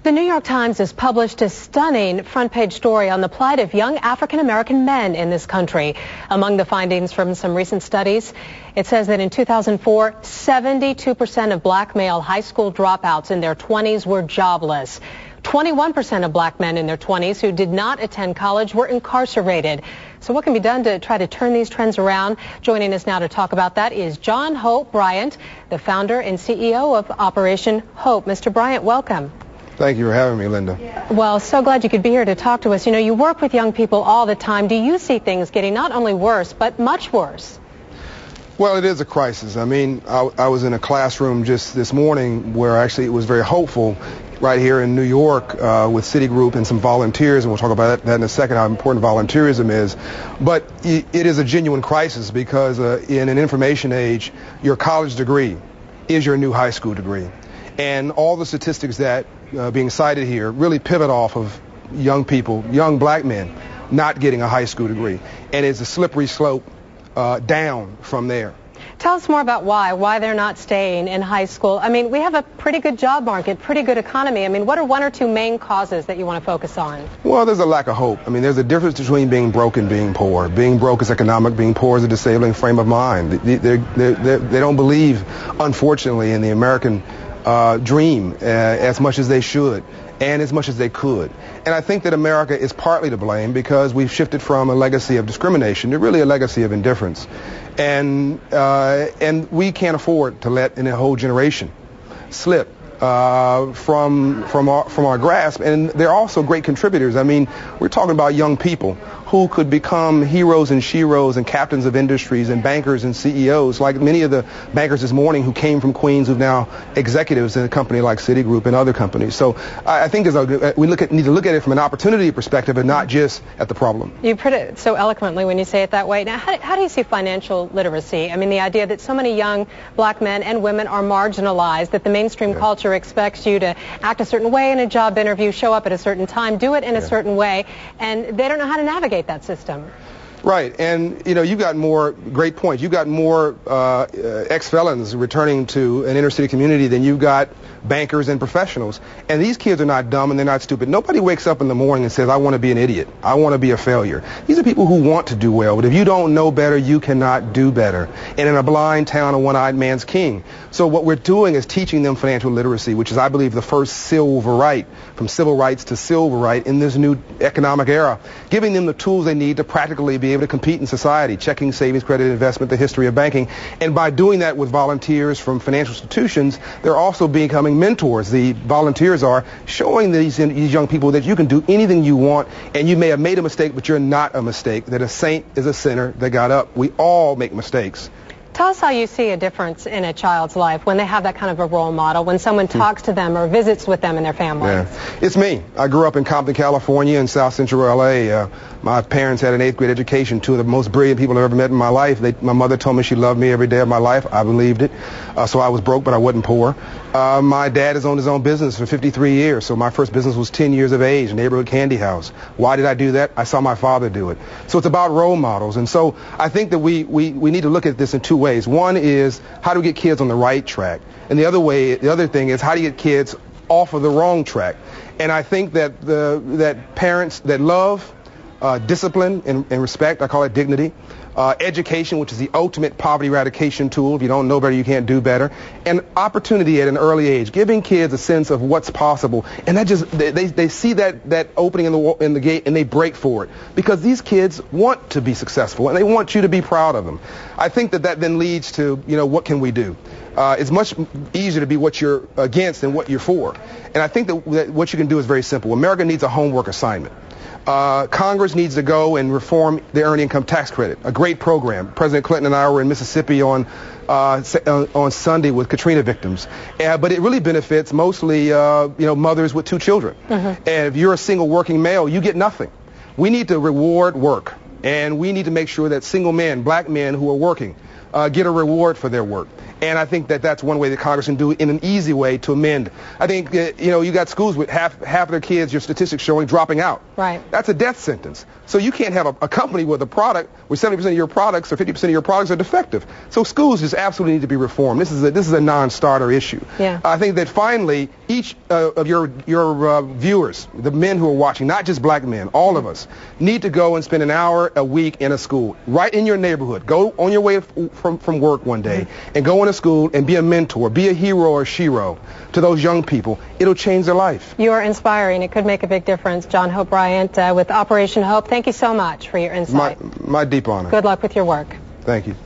The New York Times has published a stunning front-page story on the plight of young African-American men in this country. Among the findings from some recent studies, it says that in 2004, 72% of black male high school dropouts in their 20s were jobless. 21% of black men in their 20s who did not attend college were incarcerated. So what can be done to try to turn these trends around? Joining us now to talk about that is John Hope Bryant, the founder and CEO of Operation Hope. Mr. Bryant, welcome. Thank you for having me, Linda. Well, so glad you could be here to talk to us. You know, you work with young people all the time. Do you see things getting not only worse, but much worse? Well, it is a crisis. I mean, I was in a classroom just this morning where actually it was very hopeful right here in New York with Citigroup and some volunteers, and we'll talk about that in a second, how important volunteerism is. But it is a genuine crisis because in an information age, your college degree is your new high school degree. And all the statistics that being cited here really pivot off of young people, young black men, not getting a high school degree. And it's a slippery slope down from there. Tell us more about why they're not staying in high school. I mean, we have a pretty good job market, pretty good economy. I mean, what are one or two main causes that you want to focus on? Well, there's a lack of hope. I mean, there's a difference between being broke and being poor. Being broke is economic. Being poor is a disabling frame of mind. They don't believe, unfortunately, in the American dream as much as they should and as much as they could. And I think that America is partly to blame because we've shifted from a legacy of discrimination to really a legacy of indifference. And we can't afford to let a whole generation slip from our grasp. And they're also great contributors. I mean, we're talking about young people who could become heroes and sheroes and captains of industries and bankers and CEOs, like many of the bankers this morning who came from Queens who've now executives in a company like Citigroup and other companies. So I think we need to look at it from an opportunity perspective and not just at the problem. You put it so eloquently when you say it that way. Now, how do you see financial literacy? I mean, the idea that so many young black men and women are marginalized, that the mainstream culture expects you to act a certain way in a job interview, show up at a certain time, do it in a certain way, and they don't know how to navigate that system. Right, and you know, you got more, great point, you got more ex-felons returning to an inner city community than you got bankers and professionals. And these kids are not dumb and they're not stupid. Nobody wakes up in the morning and says, I want to be an idiot, I want to be a failure. These are people who want to do well, but if you don't know better, you cannot do better. And in a blind town, a one-eyed man's king. So what we're doing is teaching them financial literacy, which is, I believe, the first silver right, from civil rights to silver right in this new economic era, giving them the tools they need to practically be able to compete in society, checking, savings, credit, investment, the history of banking. And by doing that with volunteers from financial institutions, they're also becoming mentors. The volunteers are showing these young people that you can do anything you want, and you may have made a mistake, but you're not a mistake, that a saint is a sinner that got up. We all make mistakes. Tell us how you see a difference in a child's life when they have that kind of a role model, when someone talks to them or visits with them and their family. Yeah. It's me. I grew up in Compton, California, in South Central LA. My parents had an 8th grade education, two of the most brilliant people I've ever met in my life. My mother told me she loved me every day of my life. I believed it. So I was broke, but I wasn't poor. My dad has owned his own business for 53 years. So my first business was 10 years of age, a neighborhood candy house. Why did I do that? I saw my father do it. So it's about role models. And so I think that we need to look at this in two ways. One is, how do we get kids on the right track? And the other thing is, how do you get kids off of the wrong track? And I think that that parents that love, discipline and respect, I call it dignity, education, which is the ultimate poverty eradication tool. If you don't know better, you can't do better. And opportunity at an early age, giving kids a sense of what's possible. And that just, they see that opening in the gate and they break for it. Because these kids want to be successful and they want you to be proud of them. I think that then leads to, you know, what can we do? It's much easier to be what you're against than what you're for. And I think that what you can do is very simple. America needs a homework assignment. Congress needs to go and reform the earned income tax credit, a great program. President Clinton and I were in Mississippi on Sunday with Katrina victims, but it really benefits mostly mothers with 2 children. And if you're a single working male, you get nothing. We need to reward work, and we need to make sure that single men, black men who are working, get a reward for their work. And I think that that's one way that Congress can do it in an easy way to amend. I think, you got schools with half of their kids, your statistics showing, dropping out. Right. That's a death sentence. So you can't have a company with a product where 70% of your products or 50% of your products are defective. So schools just absolutely need to be reformed. This is a non-starter issue. Yeah. I think that finally each of your viewers, the men who are watching, not just black men, all of us, need to go and spend an hour a week in a school, right in your neighborhood. Go on your way from work one day and go into school and be a mentor, be a hero or shero to those young people. It'll change their life. You are inspiring. It could make a big difference. John Hope Bryant with Operation Hope. Thank you so much for your insight. My deep honor. Good luck with your work. Thank you.